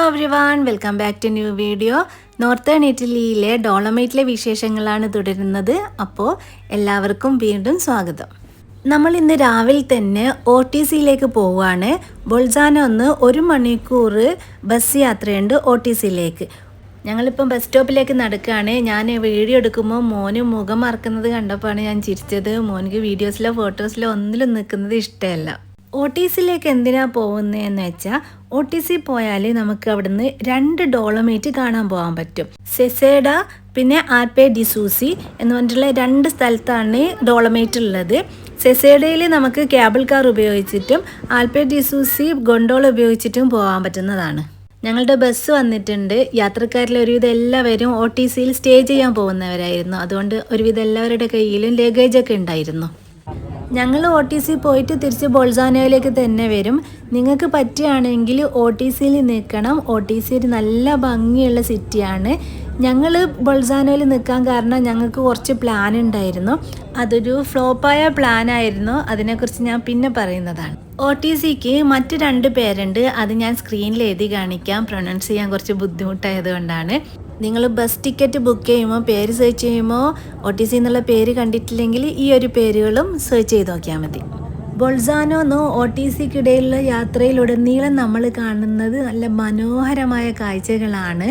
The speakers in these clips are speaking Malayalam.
Everyone, welcome back to new video. Northern ഇറ്റലിയിലെ ഡോളമൈറ്റിലെ വിശേഷങ്ങളാണ് തുടരുന്നത്. അപ്പോൾ എല്ലാവർക്കും വീണ്ടും സ്വാഗതം. നമ്മൾ ഇന്ന് രാവിലെ തന്നെ OTCയിലേക്ക് പോവുകയാണ്. ബൊൾസാനോ ഒന്ന് 1 മണിക്കൂർ ബസ് യാത്രയുണ്ട് OTCയിലേക്ക്. ഞങ്ങളിപ്പം ബസ് സ്റ്റോപ്പിലേക്ക് നടക്കുകയാണ്. ഞാൻ വീഡിയോ എടുക്കുമ്പോൾ മോന് മുഖം മറക്കുന്നത് കണ്ടപ്പോഴാണ് ഞാൻ ചിരിച്ചത്. മോനിക്ക് വീഡിയോസിലോ ഫോട്ടോസിലോ ഒന്നിലും നിൽക്കുന്നത് ഇഷ്ടമല്ല. OTCയിലേക്ക് എന്തിനാണ് പോകുന്നതെന്ന് വെച്ചാൽ, OTC പോയാൽ നമുക്ക് അവിടുന്ന് 2 ഡോളമൈറ്റ് കാണാൻ പോകാൻ പറ്റും. സെസേഡ പിന്നെ ആൽപെ ഡി സൂസി എന്ന് പറഞ്ഞിട്ടുള്ള 2 സ്ഥലത്താണ് ഡോളമൈറ്റ് ഉള്ളത്. സെസേഡയിൽ നമുക്ക് കേബിൾ കാർ ഉപയോഗിച്ചിട്ടും ആൽപെ ഡി സൂസി ഗൊണ്ടോള ഉപയോഗിച്ചിട്ടും പോകാൻ പറ്റുന്നതാണ്. ഞങ്ങളുടെ ബസ് വന്നിട്ടുണ്ട്. യാത്രക്കാരിൽ ഒരുവിധം എല്ലാവരും OTCയിൽ സ്റ്റേ ചെയ്യാൻ പോകുന്നവരായിരുന്നു. അതുകൊണ്ട് ഒരുവിധം എല്ലാവരുടെ കയ്യിലും ലഗേജൊക്കെ ഉണ്ടായിരുന്നു. ഞങ്ങൾ OTC പോയിട്ട് തിരിച്ച് ബൊൾസാനോയിലേക്ക് തന്നെ വരും. നിങ്ങൾക്ക് പറ്റുകയാണെങ്കിൽ OTCയിൽ നിൽക്കണം. OTC ഒരു നല്ല ഭംഗിയുള്ള സിറ്റിയാണ്. ഞങ്ങൾ ബൊൾസാനോയിൽ നിൽക്കാൻ കാരണം ഞങ്ങൾക്ക് കുറച്ച് പ്ലാൻ ഉണ്ടായിരുന്നു. അതൊരു ഫ്ലോപ്പായ പ്ലാനായിരുന്നു. അതിനെക്കുറിച്ച് ഞാൻ പിന്നെ പറയുന്നതാണ്. OTCക്ക് മറ്റ് 2 പേരുണ്ട്. അത് ഞാൻ സ്ക്രീനിൽ എഴുതി കാണിക്കാം. പ്രൊനൗൺസ് ചെയ്യാൻ കുറച്ച് ബുദ്ധിമുട്ടായതുകൊണ്ടാണ്. നിങ്ങൾ ബസ് ടിക്കറ്റ് ബുക്ക് ചെയ്യുമ്പോൾ പേര് സെർച്ച് ചെയ്യുമ്പോൾ OTC എന്നുള്ള പേര് കണ്ടിട്ടില്ലെങ്കിൽ ഈ ഒരു പേരുകളും സെർച്ച് ചെയ്ത് നോക്കിയാൽ മതി. ബൊൾസാനോ എന്ന് OTCക്കിടയിലുള്ള യാത്രയിലുടനീളം നമ്മൾ കാണുന്നത് നല്ല മനോഹരമായ കാഴ്ചകളാണ്.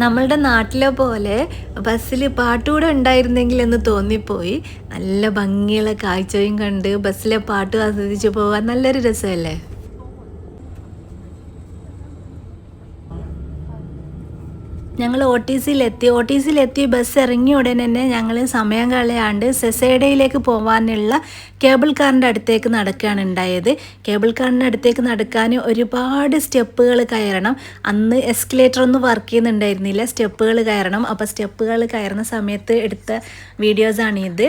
നമ്മളുടെ നാട്ടിലെ പോലെ ബസ്സിൽ പാട്ടുകൂടെ ഉണ്ടായിരുന്നെങ്കിൽ എന്ന് തോന്നിപ്പോയി. നല്ല ഭംഗിയുള്ള കാഴ്ചയും കണ്ട് ബസ്സിലെ പാട്ട് ആസ്വദിച്ച് പോകാൻ നല്ലൊരു രസമല്ലേ. ഞങ്ങൾ OTCയിലെത്തി ബസ് ഇറങ്ങിയ ഉടനെ തന്നെ ഞങ്ങൾ സമയം കളയാണ്ട് സെസേഡയിലേക്ക് പോകാനുള്ള കേബിൾ കാറിൻ്റെ അടുത്തേക്ക് നടക്കുകയാണ് ഉണ്ടായത്. കേബിൾ കാറിൻ്റെ അടുത്തേക്ക് നടക്കാൻ ഒരുപാട് സ്റ്റെപ്പുകൾ കയറണം. അന്ന് എസ്കലേറ്റർ ഒന്നും വർക്ക് ചെയ്യുന്നുണ്ടായിരുന്നില്ല. സ്റ്റെപ്പുകൾ കയറണം. അപ്പോൾ സ്റ്റെപ്പുകൾ കയറുന്ന സമയത്ത് എടുത്ത വീഡിയോസാണിത്.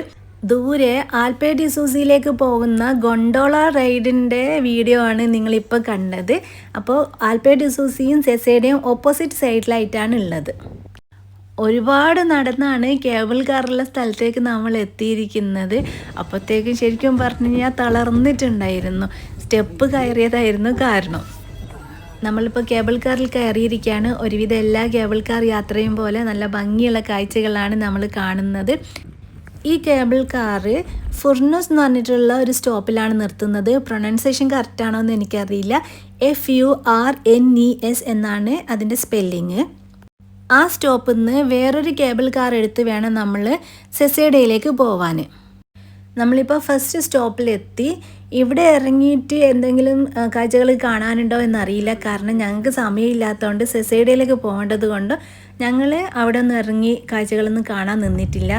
ദൂരെ ആൽപെ ഡി സൂസിയിലേക്ക് പോകുന്ന ഗൊണ്ടോള റൈഡിൻ്റെ വീഡിയോ ആണ് നിങ്ങളിപ്പോൾ കണ്ടത്. അപ്പോൾ ആൽപെ ഡി സൂസിയും സെസേഡയും ഓപ്പോസിറ്റ് സൈഡിലായിട്ടാണ് ഉള്ളത്. ഒരുപാട് നടന്നാണ് കേബിൾ കാറുള്ള സ്ഥലത്തേക്ക് നമ്മൾ എത്തിയിരിക്കുന്നത്. അപ്പോഴത്തേക്കും ശരിക്കും പറഞ്ഞു കഴിഞ്ഞാൽ തളർന്നിട്ടുണ്ടായിരുന്നു. സ്റ്റെപ്പ് കയറിയതായിരുന്നു കാരണം. നമ്മളിപ്പോൾ കേബിൾ കാറിൽ കയറിയിരിക്കുകയാണ്. ഒരുവിധം എല്ലാ കേബിൾ കാർ യാത്രയും പോലെ നല്ല ഭംഗിയുള്ള കാഴ്ചകളാണ് നമ്മൾ കാണുന്നത്. ഈ കേബിൾ കാറ് ഫുർണോസ് എന്ന് പറഞ്ഞിട്ടുള്ള ഒരു സ്റ്റോപ്പിലാണ് നിർത്തുന്നത്. പ്രൊനൗൺസിയേഷൻ കറക്റ്റാണോ എന്ന് എനിക്കറിയില്ല. FURNES എന്നാണ് അതിൻ്റെ സ്പെല്ലിങ്. ആ സ്റ്റോപ്പിൽ നിന്ന് വേറൊരു കേബിൾ കാർ എടുത്ത് വേണം നമ്മൾ സെസേഡയിലേക്ക് പോവാൻ. നമ്മളിപ്പോൾ ഫസ്റ്റ് സ്റ്റോപ്പിലെത്തി. ഇവിടെ ഇറങ്ങിയിട്ട് എന്തെങ്കിലും കാഴ്ചകൾ കാണാനുണ്ടോ എന്നറിയില്ല. കാരണം ഞങ്ങൾക്ക് സമയമില്ലാത്തതുകൊണ്ട് സെസേഡയിലേക്ക് പോകേണ്ടത് കൊണ്ട് ഞങ്ങൾ അവിടെ നിന്ന് ഇറങ്ങി കാഴ്ചകളൊന്നും കാണാൻ നിന്നിട്ടില്ല.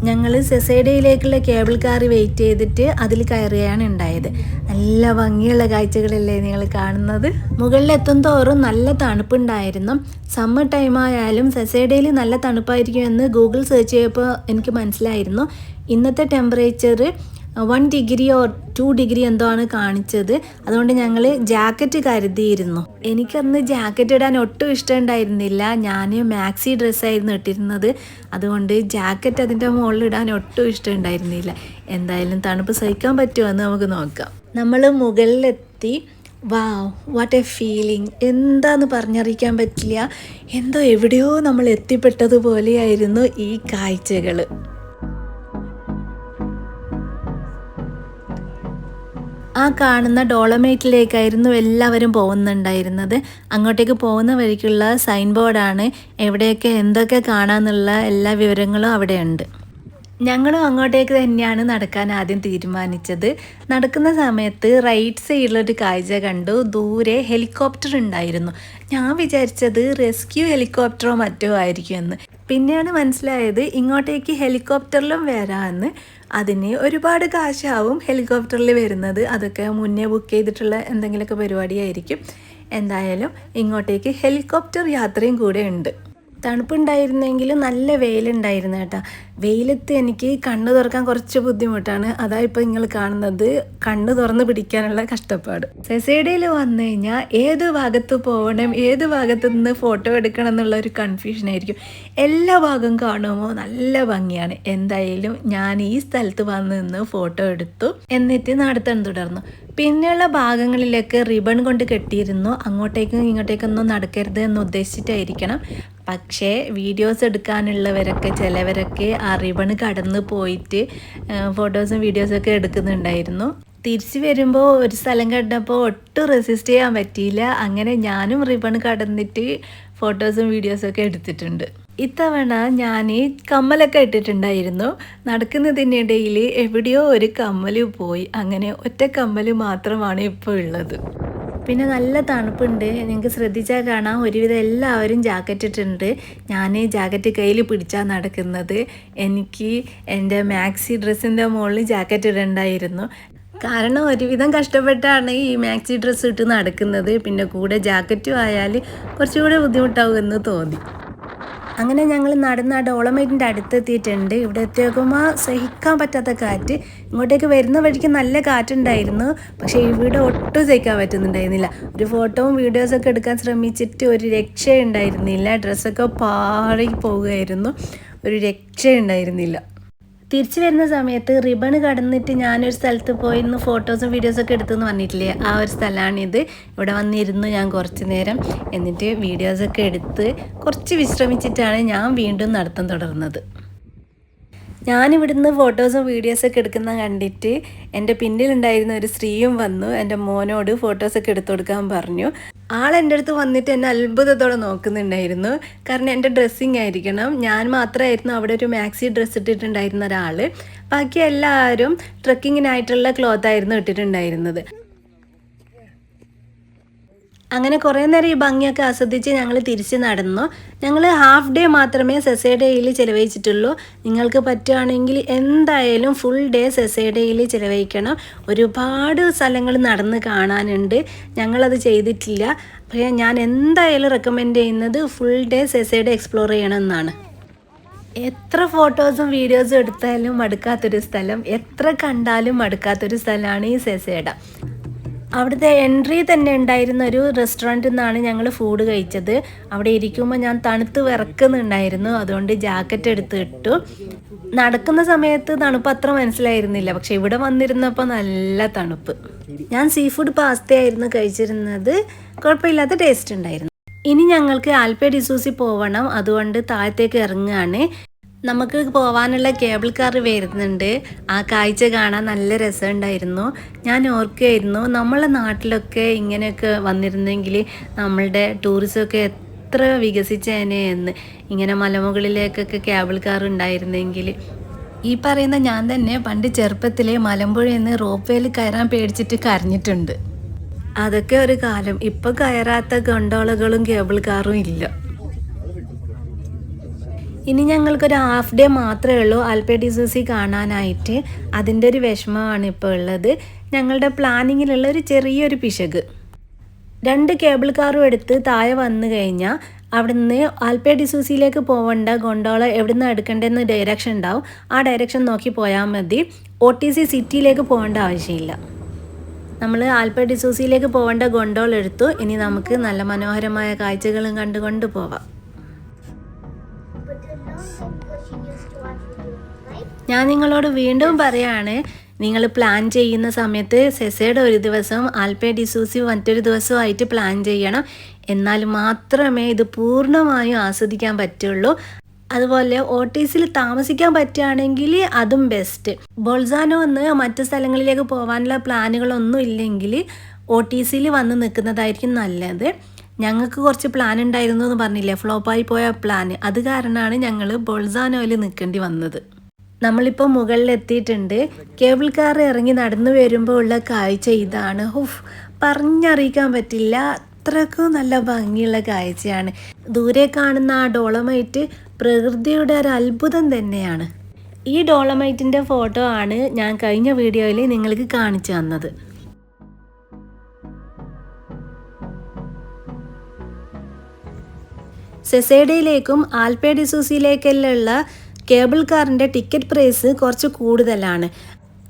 ഞങ്ങൾ സെസേഡയിലേക്കുള്ള കേബിൾ കാർ വെയിറ്റ് ചെയ്തിട്ട് അതിൽ കയറുകയാണ് ഉണ്ടായത്. നല്ല ഭംഗിയുള്ള കാഴ്ചകളല്ലേ നിങ്ങൾ കാണുന്നത്. മുകളിലെത്തും തോറും നല്ല തണുപ്പുണ്ടായിരുന്നു. സമ്മർ ടൈം ആയാലും സെസേഡയിൽ നല്ല തണുപ്പായിരിക്കും എന്ന് ഗൂഗിൾ സെർച്ച് ചെയ്തപ്പോൾ എനിക്ക് മനസ്സിലായിരുന്നു. ഇന്നത്തെ ടെമ്പറേച്ചർ 1 ഡിഗ്രി ഓർ 2 ഡിഗ്രി എന്തോ ആണ് കാണിച്ചത്. അതുകൊണ്ട് ഞങ്ങൾ ജാക്കറ്റ് കരുതിയിരുന്നു. എനിക്കന്ന് ജാക്കറ്റ് ഇടാൻ ഒട്ടും ഇഷ്ടമുണ്ടായിരുന്നില്ല. ഞാൻ മാക്സി ഡ്രസ്സായിരുന്നു ഇട്ടിരുന്നത്. അതുകൊണ്ട് ജാക്കറ്റ് അതിൻ്റെ മുകളിൽ ഇടാൻ ഒട്ടും ഇഷ്ടമുണ്ടായിരുന്നില്ല. എന്തായാലും തണുപ്പ് സഹിക്കാൻ പറ്റുമോ എന്ന് നമുക്ക് നോക്കാം. നമ്മൾ മുകളിലെത്തി. വാവ്, വാട്ട് എ ഫീലിംഗ്! എന്താന്ന് പറഞ്ഞറിയിക്കാൻ പറ്റില്ല. എന്തോ എവിടെയോ നമ്മൾ എത്തിപ്പെട്ടതുപോലെയായിരുന്നു ഈ കാഴ്ചകൾ. ആ കാണുന്ന ഡോളമൈറ്റിലേക്കായിരുന്നു എല്ലാവരും പോകുന്നുണ്ടായിരുന്നത്. അങ്ങോട്ടേക്ക് പോകുന്ന വഴിക്കുള്ള സൈൻ ബോർഡാണ്. എവിടെയൊക്കെ എന്തൊക്കെ കാണാമെന്നുള്ള എല്ലാ വിവരങ്ങളും അവിടെയുണ്ട്. ഞങ്ങളും അങ്ങോട്ടേക്ക് തന്നെയാണ് നടക്കാൻ ആദ്യം തീരുമാനിച്ചത്. നടക്കുന്ന സമയത്ത് റൈറ്റ് സൈഡിലൊരു കാഴ്ച കണ്ടു. ദൂരെ ഹെലികോപ്റ്റർ ഉണ്ടായിരുന്നു. ഞാൻ വിചാരിച്ചത് റെസ്ക്യൂ ഹെലികോപ്റ്ററോ മറ്റോ ആയിരിക്കുമെന്ന്. പിന്നെയാണ് മനസ്സിലായത് ഇങ്ങോട്ടേക്ക് ഹെലികോപ്റ്ററിലും വരാമെന്ന്. അതിന് ഒരുപാട് കാശാവും ഹെലികോപ്റ്ററിൽ വരുന്നത്. അതൊക്കെ മുന്നേ ബുക്ക് ചെയ്തിട്ടുള്ള എന്തെങ്കിലുമൊക്കെ പരിപാടിയായിരിക്കും. എന്തായാലും ഇങ്ങോട്ടേക്ക് ഹെലികോപ്റ്റർ യാത്രയും കൂടെ ഉണ്ട്. തണുപ്പുണ്ടായിരുന്നെങ്കിലും നല്ല വെയിലുണ്ടായിരുന്നു കേട്ടോ. വെയിലത്ത് എനിക്ക് കണ്ണ് തുറക്കാൻ കുറച്ച് ബുദ്ധിമുട്ടാണ്. അതാ ഇപ്പോൾ നിങ്ങൾ കാണുന്നത് കണ്ണ് തുറന്ന് പിടിക്കാനുള്ള കഷ്ടപ്പാട്. സെസേഡയിൽ വന്നു കഴിഞ്ഞാൽ ഏത് ഭാഗത്ത് പോകണം, ഏത് ഭാഗത്ത് നിന്ന് ഫോട്ടോ എടുക്കണം എന്നുള്ള ഒരു കൺഫ്യൂഷൻ ആയിരിക്കും. എല്ലാ ഭാഗവും കാണുമ്പോൾ നല്ല ഭംഗിയാണ്. എന്തായാലും ഞാൻ ഈ സ്ഥലത്ത് വന്ന് നിന്ന് ഫോട്ടോ എടുത്തു, എന്നിട്ട് നടത്താൻ തുടർന്നു. പിന്നെയുള്ള ഭാഗങ്ങളിലൊക്കെ റിബൺ കൊണ്ട് കെട്ടിയിരുന്നു. അങ്ങോട്ടേക്കും ഇങ്ങോട്ടേക്കൊന്നും നടക്കരുത് എന്ന് ഉദ്ദേശിച്ചിട്ടായിരിക്കണം. പക്ഷേ വീഡിയോസ് എടുക്കാനുള്ളവരൊക്കെ ചിലവരൊക്കെ ആ റിബൺ കടന്ന് പോയിട്ട് ഫോട്ടോസും വീഡിയോസൊക്കെ എടുക്കുന്നുണ്ടായിരുന്നു. തിരിച്ച് വരുമ്പോൾ ഒരു സ്ഥലം കണ്ടപ്പോൾ ഒട്ടും റെസിസ്റ്റ് ചെയ്യാൻ പറ്റിയില്ല. അങ്ങനെ ഞാനും റിബൺ കടന്നിട്ട് ഫോട്ടോസും വീഡിയോസൊക്കെ എടുത്തിട്ടുണ്ട്. ഇത്തവണ ഞാൻ കമ്മലൊക്കെ ഇട്ടിട്ടുണ്ടായിരുന്നു. നടക്കുന്നതിനിടയിൽ എവിടെയോ ഒരു കമ്മൽ പോയി. അങ്ങനെ ഒറ്റ കമ്മൽ മാത്രമാണ് ഇപ്പോൾ ഉള്ളത്. പിന്നെ നല്ല തണുപ്പുണ്ട്. നിങ്ങൾക്ക് ശ്രദ്ധിച്ചാൽ കാണാം, ഒരുവിധം എല്ലാവരും ജാക്കറ്റ് ഇട്ടിട്ടുണ്ട്. ഞാൻ ജാക്കറ്റ് കയ്യിൽ പിടിച്ചാൽ നടക്കുന്നത്. എനിക്ക് എൻ്റെ മാക്സി ഡ്രസ്സിൻ്റെ മുകളിൽ ജാക്കറ്റ് ഇടണ്ടായിരുന്നു. കാരണം ഒരുവിധം കഷ്ടപ്പെട്ടാണ് ഈ മാക്സി ഡ്രസ്സ് ഇട്ട് നടക്കുന്നത്. പിന്നെ കൂടെ ജാക്കറ്റും ആയാൽ കുറച്ചുകൂടെ ബുദ്ധിമുട്ടാവുമെന്ന് തോന്നി. അങ്ങനെ ഞങ്ങൾ നടന്ന ഡോളമൈറ്റിൻ്റെ അടുത്തെത്തിയിട്ടുണ്ട്. ഇവിടെ എത്തിയേക്കുമ്പോൾ സഹിക്കാൻ പറ്റാത്ത കാറ്റ്. ഇങ്ങോട്ടേക്ക് വരുന്ന വഴിക്ക് നല്ല കാറ്റുണ്ടായിരുന്നു, പക്ഷേ ഇവിടെ ഒട്ടും സഹിക്കാൻ പറ്റുന്നുണ്ടായിരുന്നില്ല. ഒരു ഫോട്ടോയും വീഡിയോസൊക്കെ എടുക്കാൻ ശ്രമിച്ചിട്ട് ഒരു രക്ഷയുണ്ടായിരുന്നില്ല. ഡ്രസ്സൊക്കെ പാറി പോവുകയായിരുന്നു, ഒരു രക്ഷയുണ്ടായിരുന്നില്ല. തിരിച്ചു വരുന്ന സമയത്ത് റിബൺ കടന്നിട്ട് ഞാനൊരു സ്ഥലത്ത് പോയിരുന്നു ഫോട്ടോസും വീഡിയോസൊക്കെ എടുത്തെന്ന് പറഞ്ഞിട്ടില്ലേ, ആ ഒരു സ്ഥലമാണിത്. ഇവിടെ വന്നിരുന്നു ഞാൻ കുറച്ച് നേരം. എന്നിട്ട് വീഡിയോസൊക്കെ എടുത്ത് കുറച്ച് വിശ്രമിച്ചിട്ടാണ് ഞാൻ വീണ്ടും നടത്തം തുടർന്നത്. ഞാനിവിടുന്ന് ഫോട്ടോസും വീഡിയോസൊക്കെ എടുക്കുന്ന കണ്ടിട്ട് എൻ്റെ പിന്നിലുണ്ടായിരുന്ന ഒരു സ്ത്രീയും വന്നു എൻ്റെ മോനോട് ഫോട്ടോസൊക്കെ എടുത്തു കൊടുക്കാൻ പറഞ്ഞു. ആളെൻ്റെ അടുത്ത് വന്നിട്ട് എന്നെ അത്ഭുതത്തോടെ നോക്കുന്നുണ്ടായിരുന്നു. കാരണം എൻ്റെ ഡ്രസ്സിങ് ആയിരിക്കണം. ഞാൻ മാത്രമായിരുന്നു അവിടെ ഒരു മാക്സി ഡ്രസ്സ് ഇട്ടിട്ടുണ്ടായിരുന്ന ഒരാൾ. ബാക്കി എല്ലാവരും ട്രക്കിങ്ങിനായിട്ടുള്ള ക്ലോത്തായിരുന്നു ഇട്ടിട്ടുണ്ടായിരുന്നത്. അങ്ങനെ കുറേ നേരം ഈ ഭംഗിയൊക്കെ ആസ്വദിച്ച് ഞങ്ങൾ തിരിച്ച് നടന്നു. ഞങ്ങൾ ഹാഫ് ഡേ മാത്രമേ സെസേഡയിൽ ചിലവഴിച്ചിട്ടുള്ളൂ. നിങ്ങൾക്ക് പറ്റുകയാണെങ്കിൽ എന്തായാലും ഫുൾ ഡേ സെസേഡയിൽ ചിലവഴിക്കണം. ഒരുപാട് സ്ഥലങ്ങൾ നടന്ന് കാണാനുണ്ട്. ഞങ്ങളത് ചെയ്തിട്ടില്ല. പക്ഷേ ഞാൻ എന്തായാലും റെക്കമെൻഡ് ചെയ്യുന്നത് ഫുൾ ഡേ സെസേഡ എക്സ്പ്ലോർ ചെയ്യണമെന്നാണ്. എത്ര ഫോട്ടോസും വീഡിയോസും എടുത്താലും മടുക്കാത്തൊരു സ്ഥലം, എത്ര കണ്ടാലും മടുക്കാത്തൊരു സ്ഥലമാണ് ഈ സെസേഡ. അവിടുത്തെ എൻട്രി തന്നെ ഉണ്ടായിരുന്ന ഒരു റെസ്റ്റോറൻറ്റിൽ നിന്നാണ് ഞങ്ങൾ ഫുഡ് കഴിച്ചത്. അവിടെ ഇരിക്കുമ്പോൾ ഞാൻ തണുത്ത് വിറക്കുന്നുണ്ടായിരുന്നു. അതുകൊണ്ട് ജാക്കറ്റ് എടുത്ത് ഇട്ടു. നടക്കുന്ന സമയത്ത് തണുപ്പ് അത്ര മനസ്സിലായിരുന്നില്ല, പക്ഷെ ഇവിടെ വന്നിരുന്നപ്പോൾ നല്ല തണുപ്പ്. ഞാൻ സീ ഫുഡ് പാസ്തയായിരുന്നു കഴിച്ചിരുന്നത്. കുഴപ്പമില്ലാത്ത ടേസ്റ്റ് ഉണ്ടായിരുന്നു. ഇനി ഞങ്ങൾക്ക് ആൽപെ ഡിസൂസി പോവണം. അതുകൊണ്ട് താഴത്തേക്ക് ഇറങ്ങുകയാണ്. നമുക്ക് പോകാനുള്ള കേബിൾ കാർ വരുന്നുണ്ട്. ആ കാഴ്ച കാണാൻ നല്ല രസമുണ്ടായിരുന്നു. ഞാൻ ഓർക്കുകയായിരുന്നു, നമ്മളെ നാട്ടിലൊക്കെ ഇങ്ങനെയൊക്കെ വന്നിരുന്നെങ്കിൽ നമ്മളുടെ ടൂറിസമൊക്കെ എത്ര വികസിച്ചേനെ എന്ന്. ഇങ്ങനെ മലമുകളിലേക്കൊക്കെ കേബിൾ കാർ ഉണ്ടായിരുന്നെങ്കിൽ. ഈ പറയുന്ന ഞാൻ തന്നെ പണ്ട് ചെറുപ്പത്തിലെ മലമ്പുഴയിൽ നിന്ന് റോപ്പ് വേയിൽ കയറാൻ പേടിച്ചിട്ട് കരഞ്ഞിട്ടുണ്ട്. അതൊക്കെ ഒരു കാലം. ഇപ്പോൾ കയറാത്ത ഗണ്ടോളകളും കേബിൾ കാറും ഇല്ല. ഇനി ഞങ്ങൾക്കൊരു ഹാഫ് ഡേ മാത്രമേ ഉള്ളൂ ആൽപെ ഡിസൂസി കാണാനായിട്ട്. അതിൻ്റെ ഒരു വിഷമമാണ് ഇപ്പോൾ ഉള്ളത്. ഞങ്ങളുടെ പ്ലാനിങ്ങിലുള്ള ഒരു ചെറിയൊരു പിശക്. 2 കേബിൾ കാറും എടുത്ത് താഴെ വന്നു കഴിഞ്ഞാൽ അവിടുന്ന് ആൽപെ ഡിസൂസിയിലേക്ക് പോകേണ്ട ഗൊണ്ടോള എവിടെ നിന്ന് എടുക്കേണ്ടതെന്ന് ഡയറക്ഷൻ ഉണ്ടാവും. ആ ഡയറക്ഷൻ നോക്കി പോയാൽ മതി. OTC സിറ്റിയിലേക്ക് പോകേണ്ട ആവശ്യമില്ല. നമ്മൾ ആൽപെ ഡിസൂസിയിലേക്ക് പോകേണ്ട ഗൊണ്ടോൾ എടുത്തു. ഇനി നമുക്ക് നല്ല മനോഹരമായ കാഴ്ചകളും കണ്ടുകൊണ്ട് പോവാം. ഞാൻ നിങ്ങളോട് വീണ്ടും പറയാണ്, നിങ്ങൾ പ്ലാൻ ചെയ്യുന്ന സമയത്ത് സെസേഡ ഒരു ദിവസം ആൽപെ ഡിസൂസി മറ്റൊരു ദിവസമായിട്ട് പ്ലാൻ ചെയ്യണം. എന്നാൽ മാത്രമേ ഇത് പൂർണ്ണമായും ആസ്വദിക്കാൻ പറ്റുള്ളൂ. അതുപോലെ OTCയിൽ താമസിക്കാൻ പറ്റുകയാണെങ്കിൽ അതും ബെസ്റ്റ്. ബോൾസാനോ എന്ന് മറ്റു സ്ഥലങ്ങളിലേക്ക് പോകാനുള്ള പ്ലാനുകളൊന്നും ഇല്ലെങ്കിൽ OTCയിൽ വന്ന് നിൽക്കുന്നതായിരിക്കും നല്ലത്. ഞങ്ങൾക്ക് കുറച്ച് പ്ലാൻ ഉണ്ടായിരുന്നു എന്ന് പറഞ്ഞില്ലേ, ഫ്ലോപ്പായി പോയ പ്ലാൻ. അത് കാരണമാണ് ഞങ്ങൾ ബോൾസാനോയിൽ നിൽക്കേണ്ടി വന്നത്. നമ്മളിപ്പോൾ മുകളിലെത്തിയിട്ടുണ്ട്. കേബിൾ കാർ ഇറങ്ങി നടന്നു വരുമ്പോൾ ഉള്ള കാഴ്ച ഇതാണ്. പറഞ്ഞറിയിക്കാൻ പറ്റില്ല, അത്രക്കും നല്ല ഭംഗിയുള്ള കാഴ്ചയാണ്. ദൂരെ കാണുന്ന ആ ഡോളമൈറ്റ് പ്രകൃതിയുടെ ഒരു അത്ഭുതം തന്നെയാണ്. ഈ ഡോളമൈറ്റിൻ്റെ ഫോട്ടോ ആണ് ഞാൻ കഴിഞ്ഞ വീഡിയോയിൽ നിങ്ങൾക്ക് കാണിച്ചു തന്നത്. സെസേഡയിലേക്കും ആൽപെ ഡിസൂസിയിലേക്കെല്ലാം കേബിൾ കാറിൻ്റെ ടിക്കറ്റ് പ്രൈസ് കുറച്ച് കൂടുതലാണ്.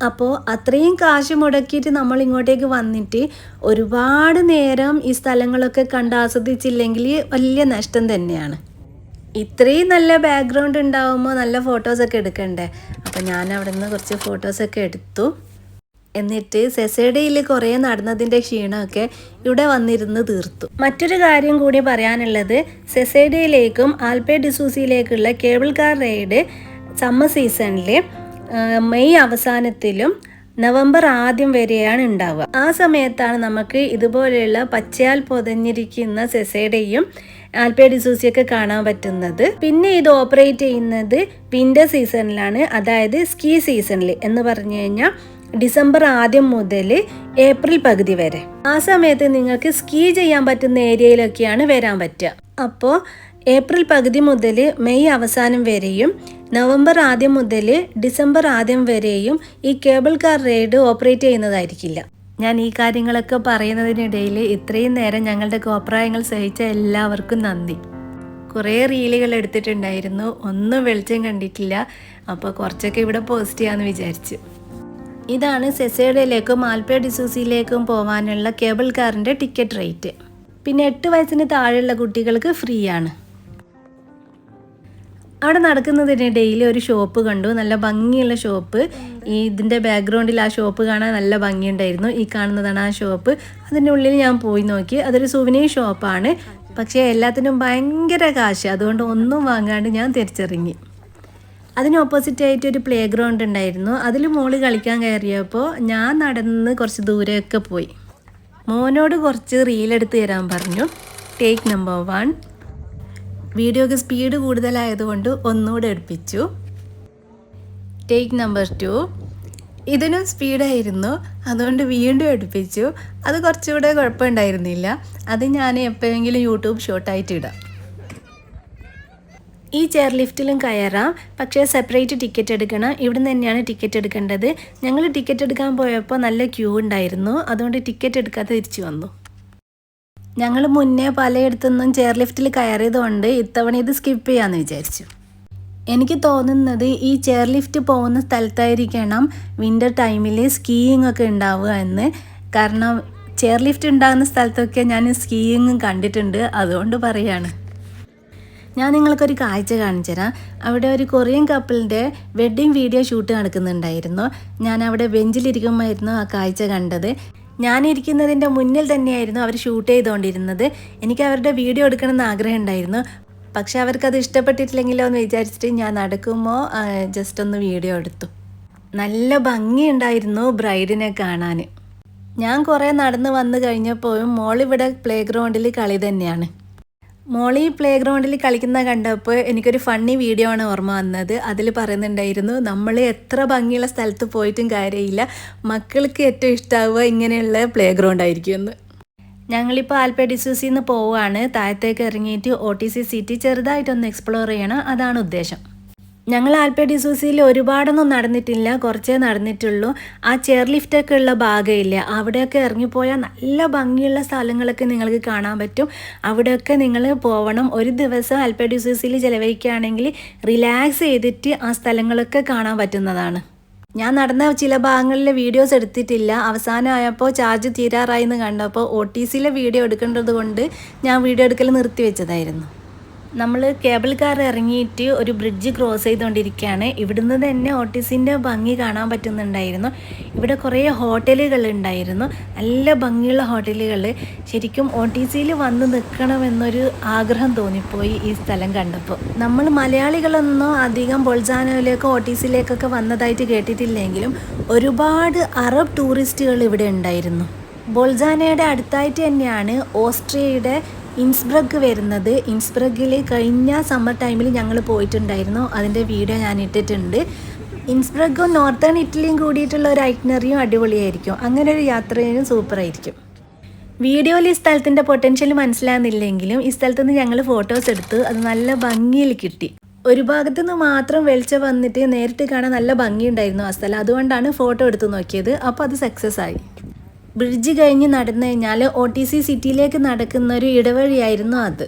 അപ്പോൾ അത്രയും കാശ് മുടക്കിയിട്ട് നമ്മൾ ഇങ്ങോട്ടേക്ക് വന്നിട്ട് ഒരുപാട് നേരം ഈ സ്ഥലങ്ങളൊക്കെ കണ്ട് ആസ്വദിച്ചില്ലെങ്കിൽ വലിയ നഷ്ടം തന്നെയാണ്. ഇത്രയും നല്ല ബാക്ക്ഗ്രൗണ്ട് ഉണ്ടാകുമ്പോൾ നല്ല ഫോട്ടോസൊക്കെ എടുക്കണ്ടേ. അപ്പോൾ ഞാൻ അവിടെ നിന്ന് കുറച്ച് ഫോട്ടോസൊക്കെ എടുത്തു. എന്നിട്ട് സെസേഡയിൽ കുറേ നടന്നതിൻ്റെ ക്ഷീണമൊക്കെ ഇവിടെ വന്നിരുന്ന് തീർത്തു. മറ്റൊരു കാര്യം കൂടി പറയാനുള്ളത്, സെസേഡയിലേക്കും ആൽപെ ഡിസൂസിയിലേക്കുള്ള കേബിൾ കാർ റൈഡ് സമ്മർ സീസണിൽ മെയ് അവസാനത്തിലും നവംബർ ആദ്യം വരെയാണ് ഉണ്ടാവുക. ആ സമയത്താണ് നമുക്ക് ഇതുപോലെയുള്ള പച്ചയാൽ പൊതഞ്ഞിരിക്കുന്ന സെസേഡയും ആൽപെ ഡിസൂസിയൊക്കെ കാണാൻ പറ്റുന്നത്. പിന്നെ ഇത് ഓപ്പറേറ്റ് ചെയ്യുന്നത് വിൻ്റർ സീസണിലാണ്, അതായത് സ്കീ സീസണിൽ എന്ന് പറഞ്ഞു കഴിഞ്ഞാൽ ഡിസംബർ ആദ്യം മുതൽ ഏപ്രിൽ പകുതി വരെ. ആ സമയത്ത് നിങ്ങൾക്ക് സ്കീ ചെയ്യാൻ പറ്റുന്ന ഏരിയയിലൊക്കെയാണ് വരാൻ പറ്റുക. അപ്പോൾ ഏപ്രിൽ പകുതി മുതൽ മെയ് അവസാനം വരെയും നവംബർ ആദ്യം മുതൽ ഡിസംബർ ആദ്യം വരെയും ഈ കേബിൾ കാർ റൈഡ് ഓപ്പറേറ്റ് ചെയ്യുന്നതായിരിക്കില്ല. ഞാൻ ഈ കാര്യങ്ങളൊക്കെ പറയുന്നതിനിടയിൽ ഇത്രയും നേരം ഞങ്ങളുടെ കോപ്രായങ്ങൾ സഹിച്ച എല്ലാവർക്കും നന്ദി. കുറേ റീലുകൾ എടുത്തിട്ടുണ്ടായിരുന്നു, ഒന്നും വെളിച്ചം കണ്ടിട്ടില്ല. അപ്പോൾ കുറച്ചൊക്കെ ഇവിടെ പോസ്റ്റ് ചെയ്യാമെന്ന് വിചാരിച്ചു. ഇതാണ് സെസേഡയിലേക്കും ആൽപെ ഡിസൂസിയിലേക്കും പോകാനുള്ള കേബിൾ കാറിൻ്റെ ടിക്കറ്റ് റേറ്റ്. പിന്നെ 8 വയസ്സിന് താഴെയുള്ള കുട്ടികൾക്ക് ഫ്രീ ആണ്. അവിടെ നടക്കുന്നതിനിടയിൽ ഒരു ഷോപ്പ് കണ്ടു, നല്ല ഭംഗിയുള്ള ഷോപ്പ്. ഇതിൻ്റെ ബാക്ക്ഗ്രൗണ്ടിൽ ആ ഷോപ്പ് കാണാൻ നല്ല ഭംഗിയുണ്ടായിരുന്നു. ഈ കാണുന്നതാണ് ആ ഷോപ്പ്. അതിൻ്റെ ഉള്ളിൽ ഞാൻ പോയി നോക്കി. അതൊരു സുവനീർ ഷോപ്പാണ്. പക്ഷേ എല്ലാത്തിനും ഭയങ്കര കാശ്. അതുകൊണ്ട് ഒന്നും വാങ്ങാണ്ട് ഞാൻ തിരിച്ചിറങ്ങി. അതിന് ഓപ്പോസിറ്റായിട്ട് ഒരു പ്ലേ ഗ്രൗണ്ട് ഉണ്ടായിരുന്നു. അതിൽ മോള് കളിക്കാൻ കയറിയപ്പോൾ ഞാൻ നടന്ന് കുറച്ച് ദൂരെയൊക്കെ പോയി. മോനോട് കുറച്ച് റീലെടുത്ത് തരാൻ പറഞ്ഞു. Take number 1. വീഡിയോക്ക് സ്പീഡ് കൂടുതലായതുകൊണ്ട് ഒന്നുകൂടെ എടുപ്പിച്ചു. Take number 2. ഇതിനും സ്പീഡായിരുന്നു, അതുകൊണ്ട് വീണ്ടും എടുപ്പിച്ചു. അത് കുറച്ചുകൂടെ കുഴപ്പമുണ്ടായിരുന്നില്ല. അത് ഞാൻ എപ്പോഴെങ്കിലും യൂട്യൂബ് ഷോർട്ടായിട്ട് ഇടാം. ഈ ചെയർ ലിഫ്റ്റിലും കയറാം, പക്ഷേ സെപ്പറേറ്റ് ടിക്കറ്റ് എടുക്കണം. ഇവിടെ നിന്ന് തന്നെയാണ് ടിക്കറ്റ് എടുക്കേണ്ടത്. ഞങ്ങൾ ടിക്കറ്റ് എടുക്കാൻ പോയപ്പോൾ നല്ല ക്യൂ ഉണ്ടായിരുന്നു, അതുകൊണ്ട് ടിക്കറ്റ് എടുക്കാതെ തിരിച്ചു വന്നു. ഞങ്ങൾ മുന്നേ പലയിടത്തുനിന്നും ചെയർ ലിഫ്റ്റിൽ കയറിയതുകൊണ്ട് ഇത്തവണ ഇത് സ്കിപ്പ് ചെയ്യാമെന്ന് വിചാരിച്ചു. എനിക്ക് തോന്നുന്നത് ഈ ചെയർ ലിഫ്റ്റ് പോകുന്ന സ്ഥലത്തായിരിക്കണം വിൻ്റർ ടൈമിൽ സ്കീയിങ് ഒക്കെ ഉണ്ടാവുക എന്ന്. കാരണം ചെയർ ലിഫ്റ്റ് ഉണ്ടാകുന്ന സ്ഥലത്തൊക്കെ ഞാൻ സ്കീയിങ്ങും കണ്ടിട്ടുണ്ട്, അതുകൊണ്ട് പറയാണ്. ഞാൻ നിങ്ങൾക്കൊരു കാഴ്ച കാണിച്ചു തരാം. അവിടെ ഒരു കൊറിയൻ കപ്പിളിൻ്റെ വെഡ്ഡിങ് വീഡിയോ ഷൂട്ട് നടക്കുന്നുണ്ടായിരുന്നു. ഞാൻ അവിടെ ബെഞ്ചിലിരിക്കുമ്പോഴായിരുന്നു ആ കാഴ്ച കണ്ടത്. ഞാനിരിക്കുന്നതിൻ്റെ മുന്നിൽ തന്നെയായിരുന്നു അവർ ഷൂട്ട് ചെയ്തുകൊണ്ടിരുന്നത്. എനിക്ക് അവരുടെ വീഡിയോ എടുക്കണമെന്ന് ആഗ്രഹം ഉണ്ടായിരുന്നു, പക്ഷെ അവർക്കത് ഇഷ്ടപ്പെട്ടിട്ടില്ലെങ്കിലോ എന്ന് വിചാരിച്ചിട്ട് ഞാൻ നടക്കുമ്പോൾ ജസ്റ്റ് ഒന്ന് വീഡിയോ എടുത്തു. നല്ല ഭംഗിയുണ്ടായിരുന്നു ബ്രൈഡിനെ കാണാൻ. ഞാൻ കുറേ നടന്ന് വന്നു കഴിഞ്ഞപ്പോഴും മോളിവിടെ പ്ലേ ഗ്രൗണ്ടിൽ കളി തന്നെയാണ്. മോളി പ്ലേ ഗ്രൗണ്ടിൽ കളിക്കുന്ന കണ്ടപ്പോൾ എനിക്കൊരു ഫണ്ണി വീഡിയോ ആണ് ഓർമ്മ വന്നത്. അതിൽ പറയുന്നുണ്ടായിരുന്നു, നമ്മൾ എത്ര ഭംഗിയുള്ള സ്ഥലത്ത് പോയിട്ടും കാര്യമില്ല, മക്കൾക്ക് ഏറ്റവും ഇഷ്ടമാവുക ഇങ്ങനെയുള്ള പ്ലേ ഗ്രൗണ്ട് ആയിരിക്കും എന്ന്. ഞങ്ങളിപ്പോൾ ആൽപെ ഡിസൂസിയിൽ നിന്ന് പോവുകയാണ്. താഴത്തേക്ക് ഇറങ്ങിയിട്ട് OTC സിറ്റി ചെറുതായിട്ടൊന്ന് എക്സ്പ്ലോർ ചെയ്യണം, അതാണ് ഉദ്ദേശം. ഞങ്ങൾ ആൽപെ ഡിസൂസിയിൽ ഒരുപാടൊന്നും നടന്നിട്ടില്ല, കുറച്ചേ നടന്നിട്ടുള്ളൂ. ആ ചെയർ ലിഫ്റ്റൊക്കെ ഉള്ള ഭാഗമില്ല, അവിടെയൊക്കെ ഇറങ്ങിപ്പോയാൽ നല്ല ഭംഗിയുള്ള സ്ഥലങ്ങളൊക്കെ നിങ്ങൾക്ക് കാണാൻ പറ്റും. അവിടെയൊക്കെ നിങ്ങൾ പോകണം. ഒരു ദിവസം ആൽപെ ഡിസൂസിയിൽ ചിലവഴിക്കുകയാണെങ്കിൽ റിലാക്സ് ചെയ്തിട്ട് ആ സ്ഥലങ്ങളൊക്കെ കാണാൻ പറ്റുന്നതാണ്. ഞാൻ നടന്ന ചില ഭാഗങ്ങളിലെ വീഡിയോസ് എടുത്തിട്ടില്ല. അവസാനമായപ്പോൾ ചാർജ് തീരാറായി എന്ന് കണ്ടപ്പോൾ OTCയിലെ വീഡിയോ എടുക്കേണ്ടത് കൊണ്ട് ഞാൻ വീഡിയോ എടുക്കൽ നിർത്തിവെച്ചതായിരുന്നു. നമ്മൾ കേബിൾ കാർ ഇറങ്ങിയിട്ട് ഒരു ബ്രിഡ്ജ് ക്രോസ് ചെയ്തുകൊണ്ടിരിക്കുകയാണ്. ഇവിടുന്ന് തന്നെ OTCൻ്റെ ഭംഗി കാണാൻ പറ്റുന്നുണ്ടായിരുന്നു. ഇവിടെ കുറേ ഹോട്ടലുകൾ ഉണ്ടായിരുന്നു, നല്ല ഭംഗിയുള്ള ഹോട്ടലുകൾ. ശരിക്കും OTCയിൽ വന്ന് നിൽക്കണമെന്നൊരു ആഗ്രഹം തോന്നിപ്പോയി ഈ സ്ഥലം കണ്ടപ്പോൾ. നമ്മൾ മലയാളികളൊന്നും അധികം ബൊൾസാനോയിലേക്കോ OTCയിലേക്കൊക്കെ വന്നതായിട്ട് കേട്ടിട്ടില്ലെങ്കിലും ഒരുപാട് അറബ് ടൂറിസ്റ്റുകൾ ഇവിടെ ഉണ്ടായിരുന്നു. ബൊൾസാനോയുടെ അടുത്തായിട്ട് തന്നെയാണ് ഓസ്ട്രിയയുടെ ഇൻസ്ബ്രഗ് വരുന്നത്. ഇൻസ്ബ്രഗിൽ കഴിഞ്ഞ സമ്മർ ടൈമിൽ ഞങ്ങൾ പോയിട്ടുണ്ടായിരുന്നു, അതിൻ്റെ വീഡിയോ ഞാൻ ഇട്ടിട്ടുണ്ട്. ഇൻസ്ബ്രഗും നോർത്തേൺ ഇറ്റലിയും കൂടിയിട്ടുള്ള ഒരു ഐറ്റിനറിയും അടിപൊളിയായിരിക്കും. അങ്ങനെ ഒരു യാത്രയും സൂപ്പറായിരിക്കും. വീഡിയോയിൽ ഈ സ്ഥലത്തിൻ്റെ പൊട്ടൻഷ്യൽ മനസ്സിലാകുന്നില്ലെങ്കിലും ഈ സ്ഥലത്തുനിന്ന് ഞങ്ങൾ ഫോട്ടോസ് എടുത്തു. അത് നല്ല ഭംഗിയിൽ കിട്ടി. ഒരു ഭാഗത്തുനിന്ന് മാത്രം വെളിച്ചം വന്നിട്ട് നേരിട്ട് കാണാൻ നല്ല ഭംഗിയുണ്ടായിരുന്നു ആ സ്ഥലം. അതുകൊണ്ടാണ് ഫോട്ടോ എടുത്ത് നോക്കിയത്. അപ്പോൾ അത് സക്സസ് ആയി. ബ്രിഡ്ജ് കഴിഞ്ഞ് നടന്നു കഴിഞ്ഞാൽ OTC സിറ്റിയിലേക്ക് നടക്കുന്ന ഒരു ഇടവഴിയായിരുന്നു അത്.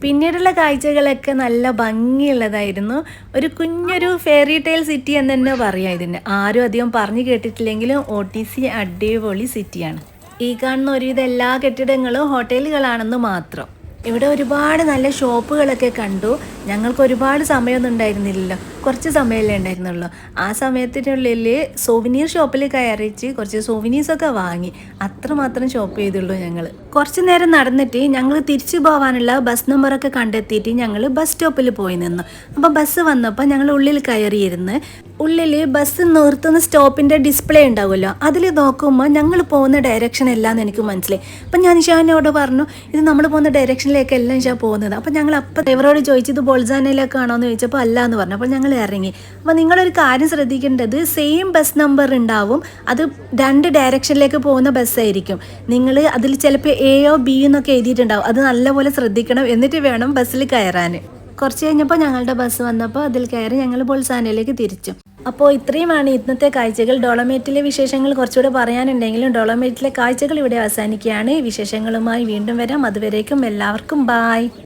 പിന്നീടുള്ള കാഴ്ചകളൊക്കെ നല്ല ഭംഗിയുള്ളതായിരുന്നു. ഒരു കുഞ്ഞൊരു ഫെയറി ടെയിൽ സിറ്റി എന്ന് തന്നെ പറയാം ഇതിന്. ആരും അധികം പറഞ്ഞു കേട്ടിട്ടില്ലെങ്കിലും OTC അടിപൊളി സിറ്റിയാണ്. ഈ കാണുന്ന ഒരുവിധം എല്ലാ കെട്ടിടങ്ങളും ഹോട്ടലുകളാണെന്ന് മാത്രം. ഇവിടെ ഒരുപാട് നല്ല ഷോപ്പുകളൊക്കെ കണ്ടു. ഞങ്ങൾക്ക് ഒരുപാട് സമയമൊന്നും ഉണ്ടായിരുന്നില്ലല്ലോ, കുറച്ച് സമയമല്ലേ ഉണ്ടായിരുന്നുള്ളൂ. ആ സമയത്തിനുള്ളിൽ സോവിനീർ ഷോപ്പിൽ കയറിച്ച് കുറച്ച് സോവിനീഴ്സൊക്കെ വാങ്ങി. അത്രമാത്രം ഷോപ്പ് ചെയ്തുള്ളൂ ഞങ്ങൾ. കുറച്ച് നേരം നടന്നിട്ട് ഞങ്ങൾ തിരിച്ചു പോകാനുള്ള ബസ് നമ്പറൊക്കെ കണ്ടെത്തിയിട്ട് ഞങ്ങൾ ബസ് സ്റ്റോപ്പിൽ പോയി നിന്നു. അപ്പോൾ ബസ് വന്നപ്പോൾ ഞങ്ങൾ ഉള്ളിൽ കയറിയിരുന്ന് ഉള്ളിൽ ബസ് നിർത്തുന്ന സ്റ്റോപ്പിൻ്റെ ഡിസ്പ്ലേ ഉണ്ടാവുമല്ലോ, അതിൽ നോക്കുമ്പോൾ ഞങ്ങൾ പോകുന്ന ഡയറക്ഷൻ എല്ലാം എനിക്ക് മനസ്സിലായി. അപ്പം ഞാൻ ഇഷാനോട് പറഞ്ഞു, ഇത് നമ്മൾ പോകുന്ന ഡയറക്ഷനിലേക്കല്ല ഇഷാ പോകുന്നത്. അപ്പോൾ ഞങ്ങൾ അപ്പം ഡ്രൈവറോട് ചോദിച്ചു, ഇത് ബോൾസാനയിലേക്കാണോ എന്ന് ചോദിച്ചപ്പോൾ അല്ല എന്ന് പറഞ്ഞു. അപ്പോൾ ഞങ്ങൾ ഇറങ്ങി. അപ്പോൾ നിങ്ങളൊരു കാര്യം ശ്രദ്ധിക്കേണ്ടത്, സെയിം ബസ് നമ്പർ ഉണ്ടാവും, അത് 2 ഡയറക്ഷനിലേക്ക് പോകുന്ന ബസ്സായിരിക്കും. നിങ്ങൾ അതിൽ ചിലപ്പോൾ A B എന്നൊക്കെ എഴുതിയിട്ടുണ്ടാവും, അത് നല്ലപോലെ ശ്രദ്ധിക്കണം, എന്നിട്ട് വേണം ബസ്സിൽ കയറാൻ. കുറച്ച് കഴിഞ്ഞപ്പോൾ ഞങ്ങളുടെ ബസ് വന്നപ്പോൾ അതിൽ കയറി ഞങ്ങൾ ബോൾസാനയിലേക്ക് തിരിച്ചു. അപ്പോൾ ഇത്രയുമാണ് ഇന്നത്തെ കാഴ്ചകൾ. ഡോളമൈറ്റിലെ വിശേഷങ്ങൾ കുറച്ചുകൂടെ പറയാനുണ്ടെങ്കിലും ഡോളമൈറ്റിലെ കാഴ്ചകൾ ഇവിടെ അവസാനിക്കുകയാണ്. വിശേഷങ്ങളുമായി വീണ്ടും വരാം. അതുവരേക്കും എല്ലാവർക്കും ബായ്.